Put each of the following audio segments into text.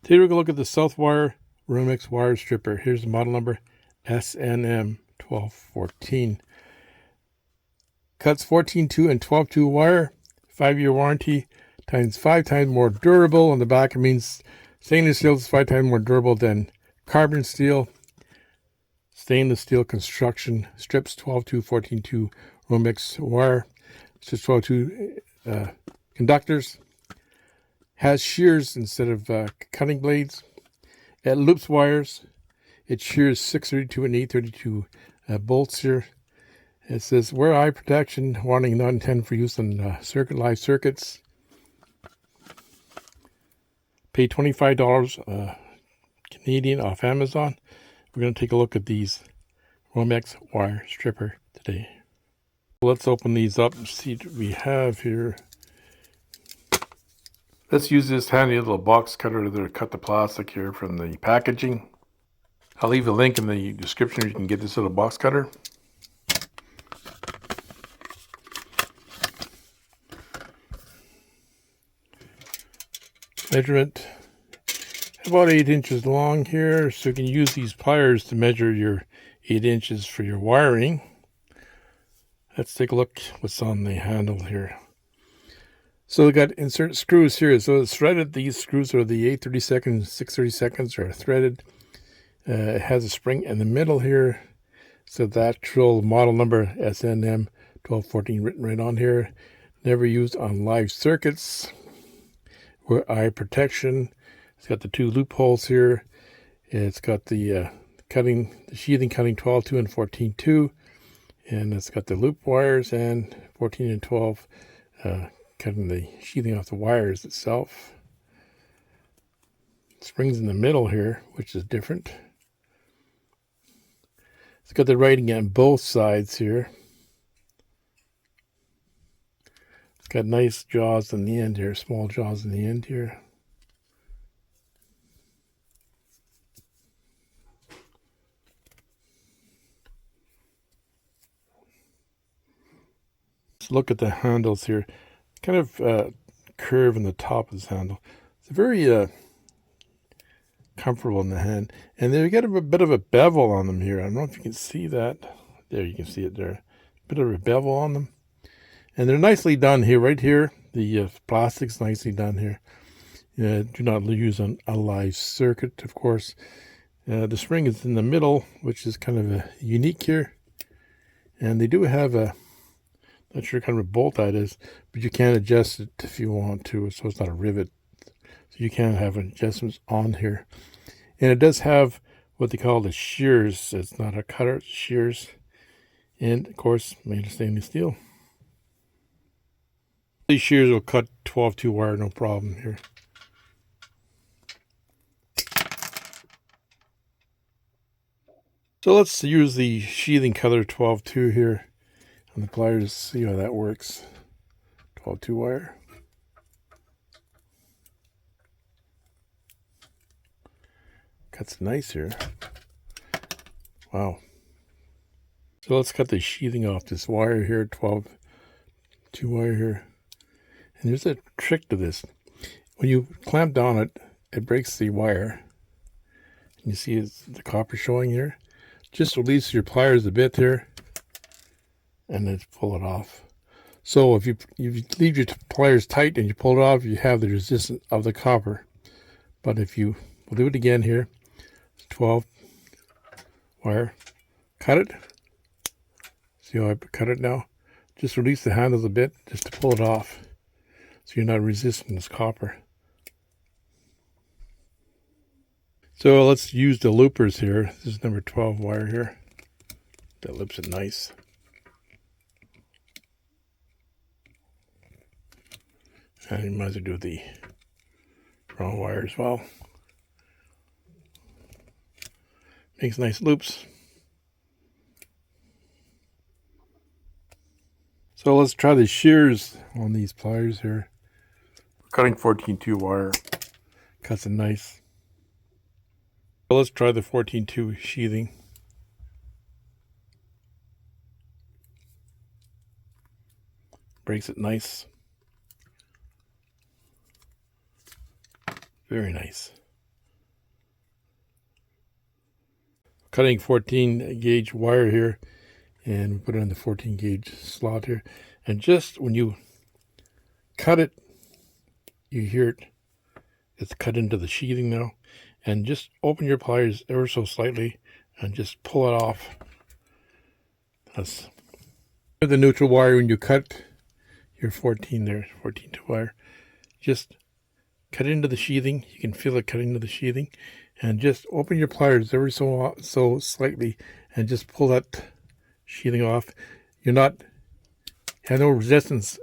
Today we're going to look at the Southwire Romex wire stripper. Here's the model number SNM1214. Cuts 14-2 and 12-2 wire, 5-year warranty, times 5 times more durable. On the back it means stainless steel is 5 times more durable than carbon steel. Stainless steel construction, strips 12-2, 14-2 Romex wire. It's just 12-2 conductors. Has shears instead of cutting blades. It loops wires. It shears 632 and 832 bolts here. It says wear eye protection, warning not intended for use on live circuits. Pay $25 Canadian off Amazon. We're going to take a look at these Romex wire stripper today. Let's open these up and see what we have here. Let's use this handy little box cutter to cut the plastic here from the packaging. I'll leave a link in the description where you can get this little box cutter. Measurement about 8 inches long here, so you can use these pliers to measure your 8 inches for your wiring. Let's take a look what's on the handle here. So we got insert screws here. So it's threaded. These screws are the 8/32, 6/32 are threaded. It has a spring in the middle here. So the actual model number SNM1214 written right on here. Never used on live circuits. Wear eye protection. It's got the 2 loopholes here. It's got the sheathing cutting 12-2 and 14-2. And it's got the loop wires and 14 and 12 cutting the sheathing off the wires itself. Springs in the middle here, which is different. It's got the writing on both sides here. It's got nice jaws in the end here, small jaws in the end here. Let's look at the handles here. Kind of curve in the top of this handle. It's very comfortable in the hand, and they've got a bit of a bevel on them here. I don't know if you can see that. There, you can see it there. A bit of a bevel on them, and they're nicely done here. Right here, the plastic's nicely done here. Do not use on a live circuit, of course. The spring is in the middle, which is kind of unique here, and they do have a, not sure what kind of a bolt that is, but you can adjust it if you want to, so it's not a rivet. So you can have adjustments on here. And it does have what they call the shears. It's not a cutter, it's shears. And of course, made of stainless steel. These shears will cut 12-2 wire, no problem here. So let's use the sheathing cutter 12-2 here on the pliers, see how that works. 12-2 wire. Cuts nice here. Wow. So let's cut the sheathing off this wire here, 12-2 wire here. And there's a trick to this. When you clamp down it, it breaks the wire. And you see it's the copper showing here. Just release your pliers a bit here, and then pull it off. So if you leave your pliers tight and you pull it off, you have the resistance of the copper. But if you, we'll do it again here, 12 wire, cut it. See how I cut it now? Just release the handles a bit just to pull it off, so you're not resisting this copper. So let's use the loopers here. This is number 12 wire here. That loops it nice. And you might as well do the wrong wire as well. Makes nice loops. So let's try the shears on these pliers here. We're cutting 14-2 wire. Cuts it nice. So let's try the 14-2 sheathing. Breaks it nice. Very nice. cutting 14 gauge wire here, and we put it in the 14 gauge slot here. And just when you cut it, you hear it. It's cut into the sheathing now. And just open your pliers ever so slightly and just pull it off. That's the neutral wire. When you cut your 14 there, 14 wire, just cut into the sheathing. You can feel it cut into the sheathing. And just open your pliers ever so slightly and just pull that sheathing off. You're not, have no resistance.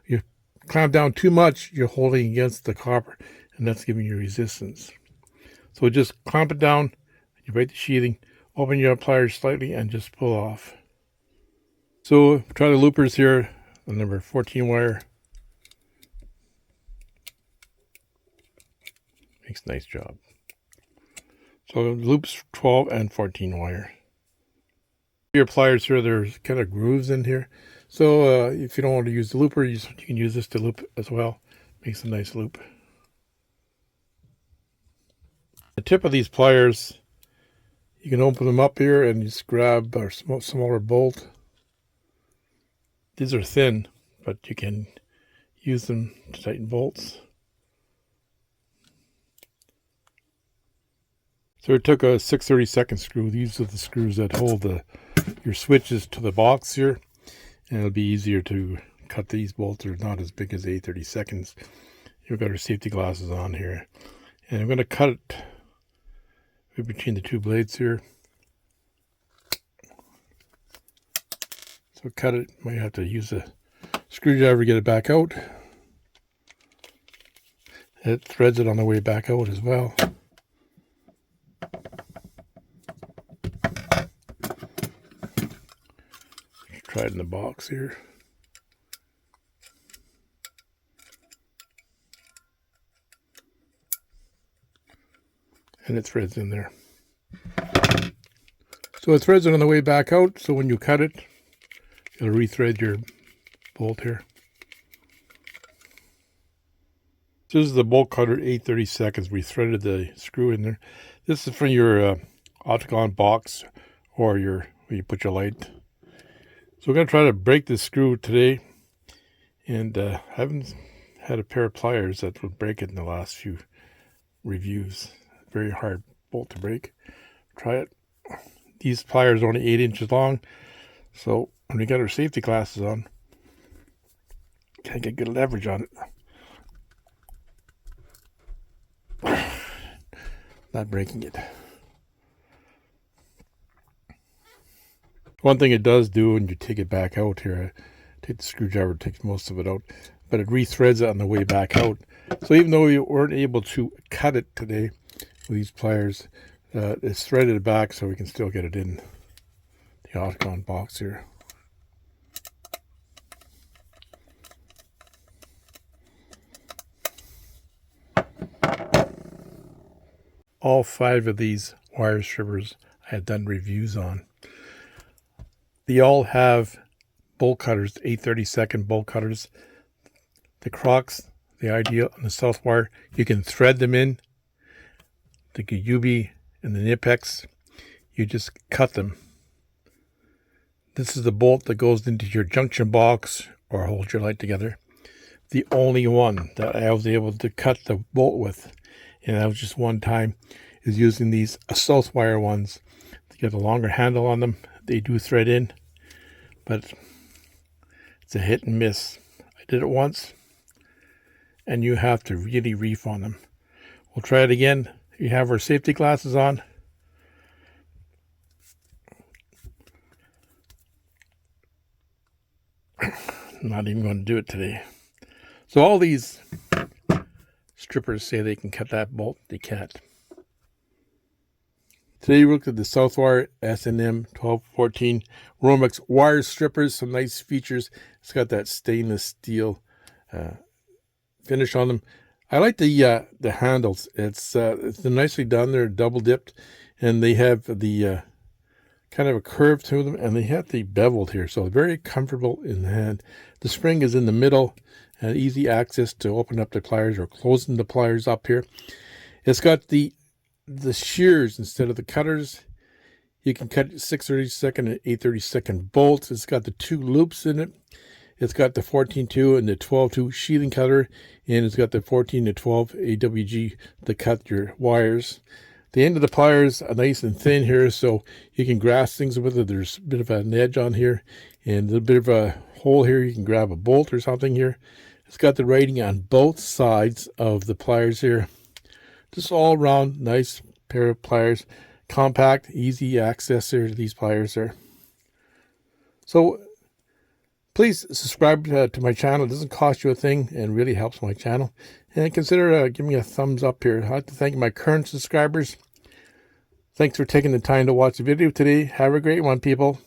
You clamp down too much, you're holding against the copper, and that's giving you resistance. So just clamp it down, you break the sheathing, open your pliers slightly, and just pull off. So try the loopers here, the number 14 wire. Makes a nice job. So loops 12 and 14 wire. Your pliers here, there's kind of grooves in here. So if you don't want to use the looper, you can use this to loop as well. Makes a nice loop. The tip of these pliers, you can open them up here and just grab a smaller bolt. These are thin, but you can use them to tighten bolts. So it took a 6/32 screw. These are the screws that hold your switches to the box here. And it'll be easier to cut these bolts. They're not as big as 8/32. You've got our safety glasses on here. And I'm going to cut it between the two blades here. So cut it. Might have to use a screwdriver to get it back out. It threads it on the way back out as well. Try it in the box here. And it threads in there. So it threads it on the way back out, so when you cut it, you'll rethread your bolt here. This is the bolt cutter 8/32. We threaded the screw in there. This is for your octagon box or where you put your light. So we're going to try to break this screw today, and I haven't had a pair of pliers that would break it in the last few reviews. Very hard bolt to break. Try it. These pliers are only 8 inches long, so when we got our safety glasses on, can't get good leverage on it. Not breaking it. One thing it does do when you take it back out here, take the screwdriver, takes most of it out, but it rethreads it on the way back out. So even though you weren't able to cut it today with these pliers, it's threaded back so we can still get it in the octagon box here. All 5 of these wire strippers I have done reviews on. They all have bolt cutters, 8/32 bolt cutters. The Crocs, the Ideal, and the Southwire, you can thread them in. The Yubi and the Nipex, you just cut them. This is the bolt that goes into your junction box or holds your light together. The only one that I was able to cut the bolt with, and that was just one time, is using these Southwire ones. They get a longer handle on them. They do thread in, but it's a hit and miss. I did it once, and you have to really reef on them. We'll try it again. We have our safety glasses on. I'm not even going to do it today. So all these strippers say they can cut that bolt. They can't. Today we looked at the Southwire S&M 1214 Romex wire strippers. Some nice features. It's got that stainless steel finish on them. I like the handles. It's nicely done. They're double dipped, and they have the kind of a curve to them, and they have the beveled here, so very comfortable in the hand. The spring is in the middle, and easy access to open up the pliers or closing the pliers up here. It's got the shears instead of the cutters. You can cut 6/32 and 8/32 bolts. It's got the 2 loops in it. It's got the 14-2 and the 12-2 sheathing cutter, and it's got the 14 to 12 AWG to cut your wires. The end of the pliers are nice and thin here, so you can grasp things with it. There's a bit of an edge on here, and a bit of a hole here. You can grab a bolt or something here. It's got the writing on both sides of the pliers here. Just all around nice pair of pliers. Compact, easy access here to these pliers there. So please subscribe to my channel. It doesn't cost you a thing and really helps my channel. And consider giving me a thumbs up here. I'd like to thank my current subscribers. Thanks for taking the time to watch the video today. Have a great one, people.